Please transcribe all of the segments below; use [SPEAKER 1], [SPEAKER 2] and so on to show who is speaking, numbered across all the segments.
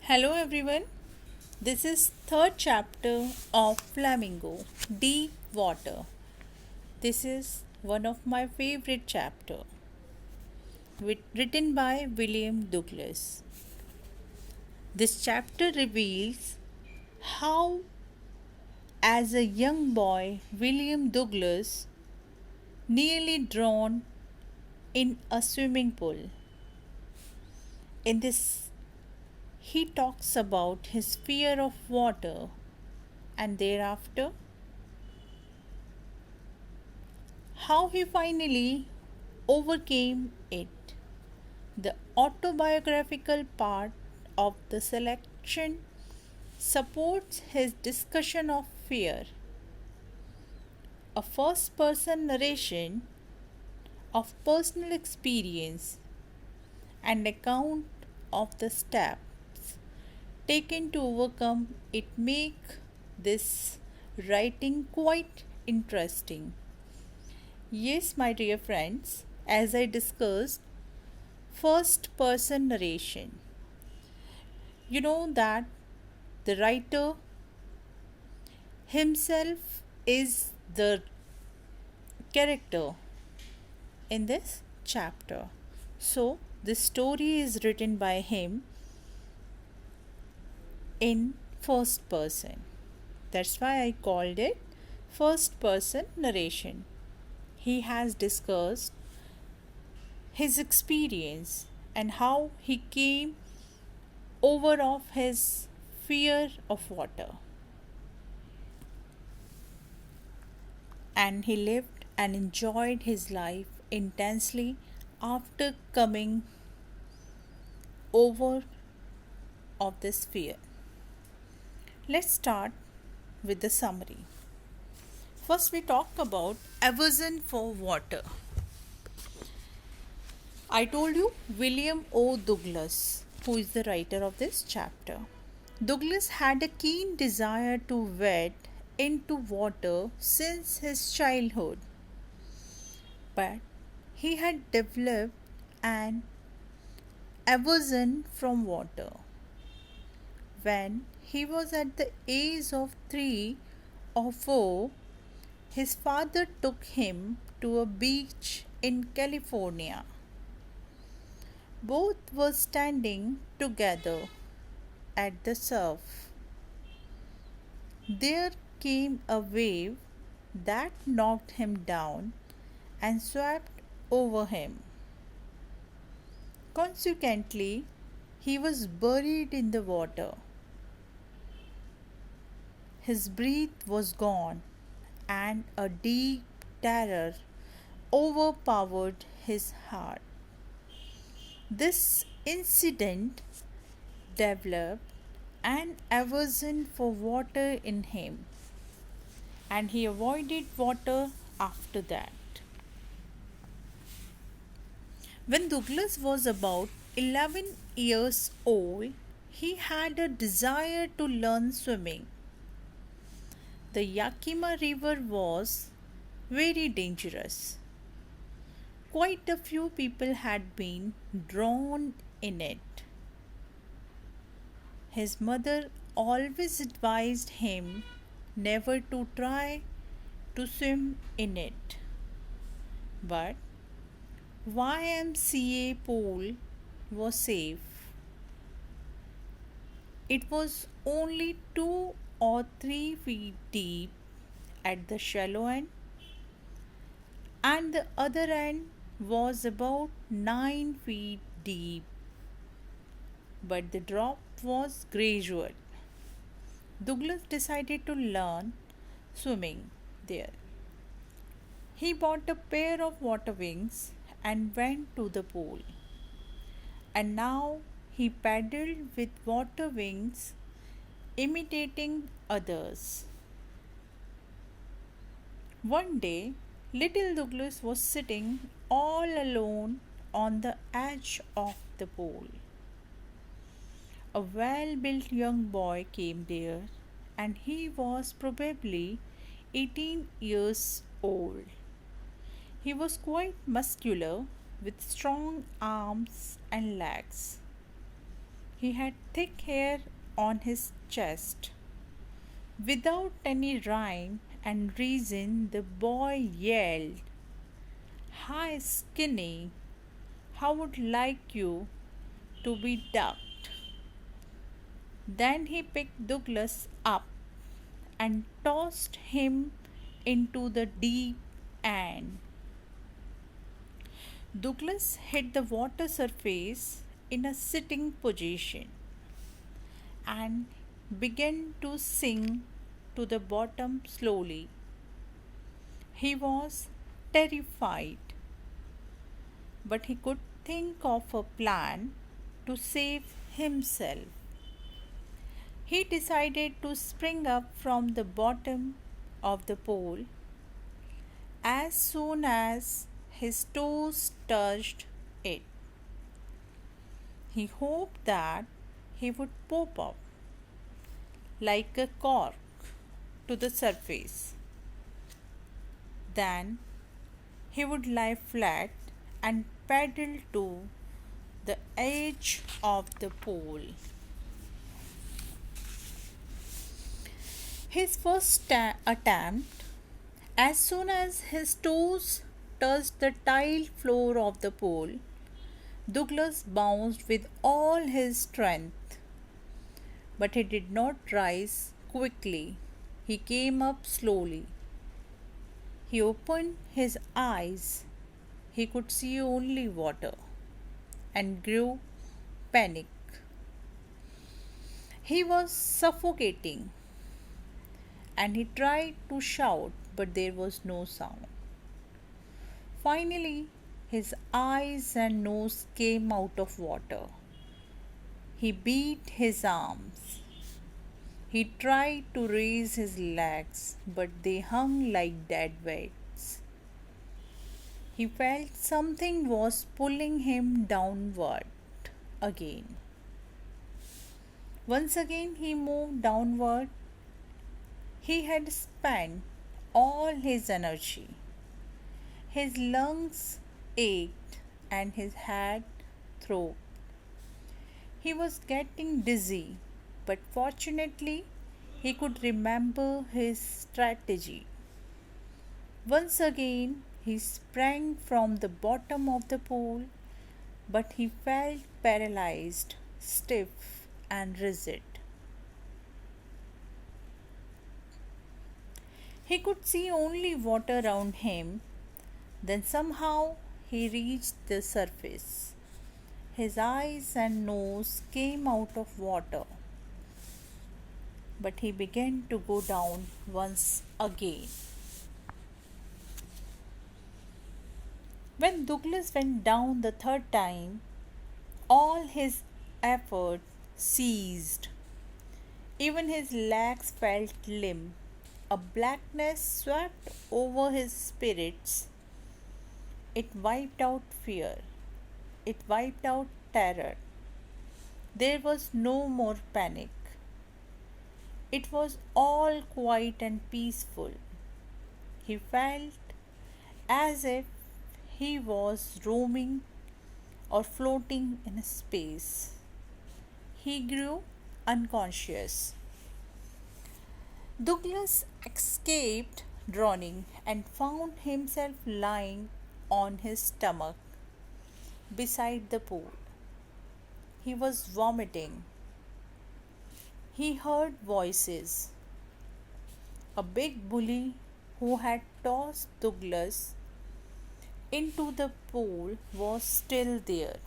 [SPEAKER 1] Hello everyone. This is third chapter of Flamingo Deep Water. This is one of my favorite chapter written by William Douglas. This chapter reveals how as a young boy William Douglas nearly drowned in a swimming pool. In this he talks about his fear of water and thereafter how he finally overcame it. The autobiographical part of the selection supports his discussion of fear. A first person narration of personal experience and account of the steps taken to overcome it make this writing quite interesting. Yes, my dear friends, as I discussed, first person narration. You know that the writer himself is the character in this chapter. So, this story is written by him in first person. That's why I called it first person narration. He has discussed his experience and how he came over of his fear of water, and he lived and enjoyed his life intensely after coming over of this fear. Let's start with the summary. First we talk about aversion for water. I told you William O. Douglas, who is the writer of this chapter. Douglas had a keen desire to wade into water since his childhood, but he had developed an aversion from water. When he was at the age of 3 or 4, his father took him to a beach in California. Both were standing together at the surf. There came a wave that knocked him down and swept over him. Consequently, he was buried in the water. His breath was gone, and a deep terror overpowered his heart. This incident developed an aversion for water in him, and he avoided water after that. When Douglas was about 11 years old, he had a desire to learn swimming. The Yakima River was very dangerous. Quite a few people had been drowned in it. His mother always advised him never to try to swim in it. But YMCA pool was safe. It was only 2 or 3 feet deep at the shallow end, and the other end was about 9 feet deep, but the drop was gradual. Douglas decided to learn swimming there. He bought a pair of water wings and went to the pool. And now he paddled with water wings, imitating others. One day, little Douglas was sitting all alone on the edge of the pool. A well built young boy came there, and he was probably 18 years old. He was quite muscular with strong arms and legs. He had thick hair on his chest. Without any rhyme and reason, the boy yelled, "Hi, Skinny, how would like you to be ducked?" Then he picked Douglas up and tossed him into the deep end. Douglas hit the water surface in a sitting position and began to sink to the bottom slowly. He was terrified, but he could think of a plan to save himself. He decided to spring up from the bottom of the pool as soon as his toes touched it. He hoped that he would pop up like a cork to the surface. Then he would lie flat and paddle to the edge of the pool. His first attempt, as soon as his toes touched the tile floor of the pool, Douglas bounced with all his strength. But he did not rise quickly. He came up slowly. He opened his eyes. He could see only water and grew panic. He was suffocating and he tried to shout, but there was no sound. Finally, his eyes and nose came out of water. He beat his arms. He tried to raise his legs, but they hung like dead weights. He felt something was pulling him downward again. Once again, he moved downward. He had spent all his energy. His lungs ached and his head throbbed. He was getting dizzy, but fortunately, he could remember his strategy. Once again, he sprang from the bottom of the pool, but he felt paralyzed, stiff, and rigid. He could see only water around him. Then somehow he reached the surface. His eyes and nose came out of water, but he began to go down once again. When Douglas went down the third time, all his effort ceased. Even his legs felt limp. A blackness swept over his spirits. It wiped out fear. It wiped out terror. There was no more panic. It was all quiet and peaceful. He felt as if he was roaming or floating in space. He grew unconscious. Douglas escaped drowning and found himself lying on his stomach beside the pool. He was vomiting. He heard voices. A big bully who had tossed Douglas into the pool was still there.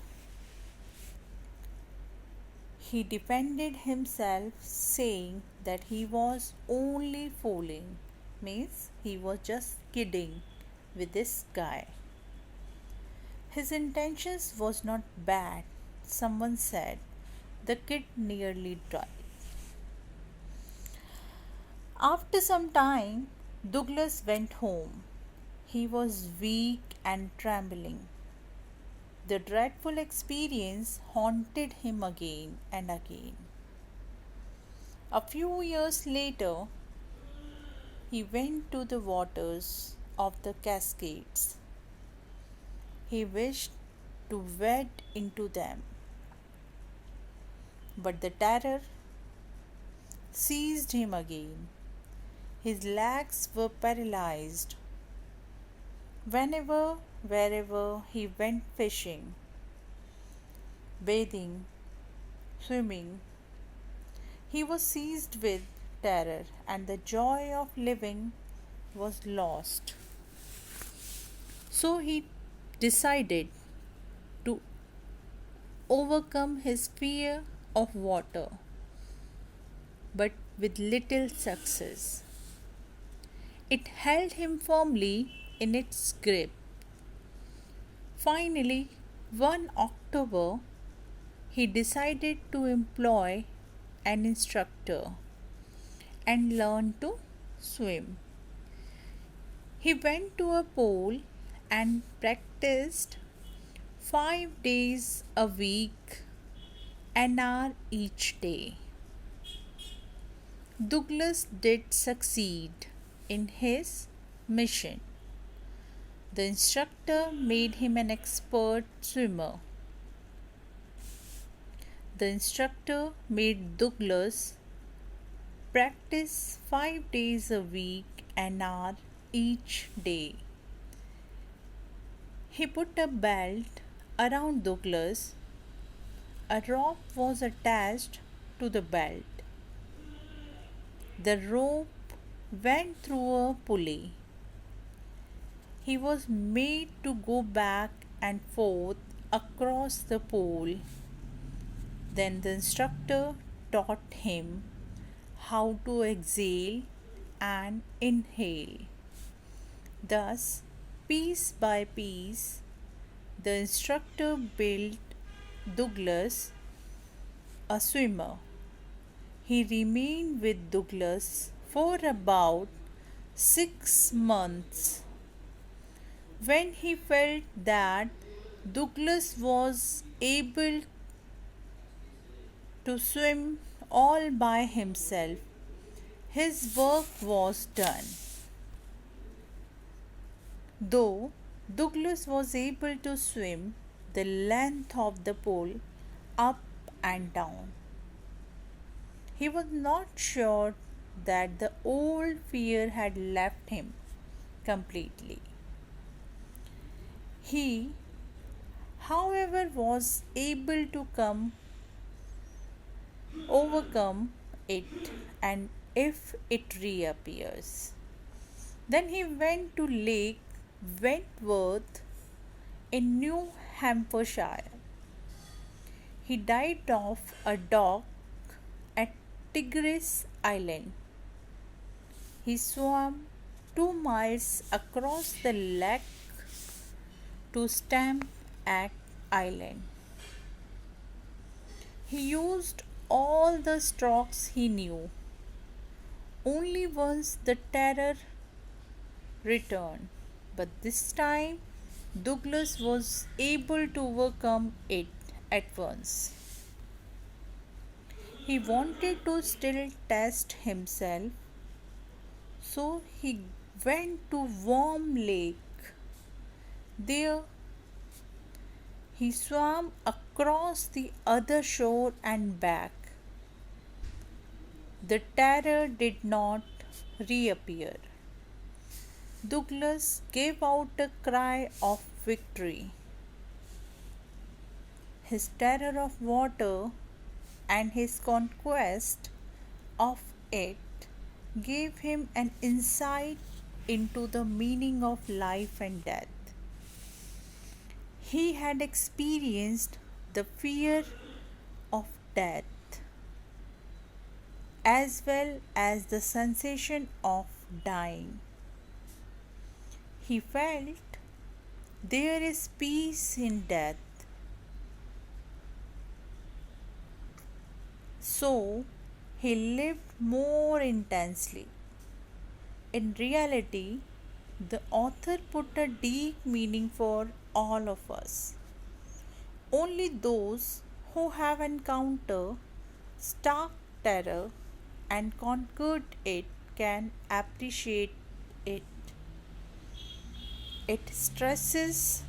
[SPEAKER 1] He defended himself, saying that he was only fooling, means he was just kidding with this guy. His intentions was not bad, someone said. The kid nearly died. After some time, Douglas went home. He was weak and trembling. The dreadful experience haunted him again and again. A few years later, he went to the waters of the Cascades. He wished to wade into them. But the terror seized him again. His legs were paralyzed. Whenever, wherever he went fishing, bathing, swimming, he was seized with terror, and the joy of living was lost. So he decided to overcome his fear of water, but with little success. It held him firmly in its grip. Finally, one October, he decided to employ an instructor and learn to swim. He went to a pool and practiced 5 days a week, an hour each day. Douglas did succeed in his mission. The instructor made him an expert swimmer. The instructor made Douglas practice 5 days a week, an hour each day. He put a belt around Douglas. A rope was attached to the belt. The rope went through a pulley. He was made to go back and forth across the pool. Then the instructor taught him how to exhale and inhale. Thus, piece by piece, the instructor built Douglas a swimmer. He remained with Douglas for about 6 months. When he felt that Douglas was able to swim all by himself, his work was done. Though Douglas was able to swim the length of the pool up and down, he was not sure that the old fear had left him completely. He, however, was able to overcome it, and if it reappears. Then he went to Lake Wentworth in New Hampshire. He dived off a dock at Tigris Island. He swam 2 miles across the lake to Stamp Act Island. He used all the strokes he knew. Only once the terror returned, but this time Douglas was able to overcome it at once. He wanted to still test himself, so he went to Warm Lake. There he swam across the other shore and back. The terror did not reappear. Douglas gave out a cry of victory. His terror of water and his conquest of it gave him an insight into the meaning of life and death. He had experienced the fear of death as well as the sensation of dying. He felt there is peace in death. So he lived more intensely. In reality, the author put a deep meaning for all of us. Only those who have encountered stark terror and conquered it can appreciate it. It stresses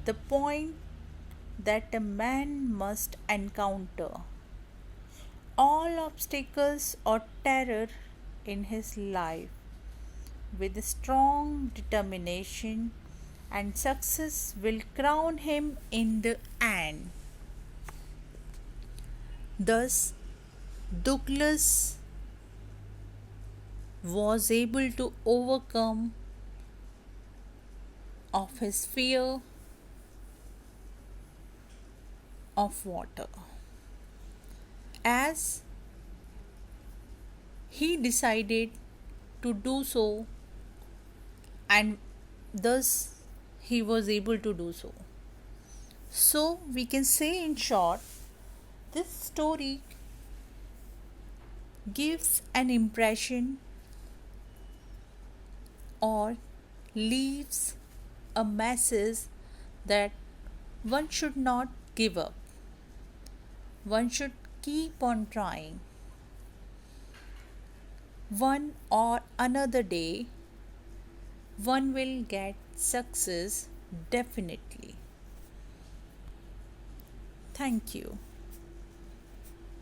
[SPEAKER 1] the point that a man must encounter all obstacles or terror in his life with strong determination, and success will crown him in the end. Thus, Douglas was able to overcome of his fear of water, as he decided to do so, and thus he was able to do so. So we can say in short, this story gives an impression or leaves a message that one should not give up. One should keep on trying. One or another day, one will get success definitely. Thank you.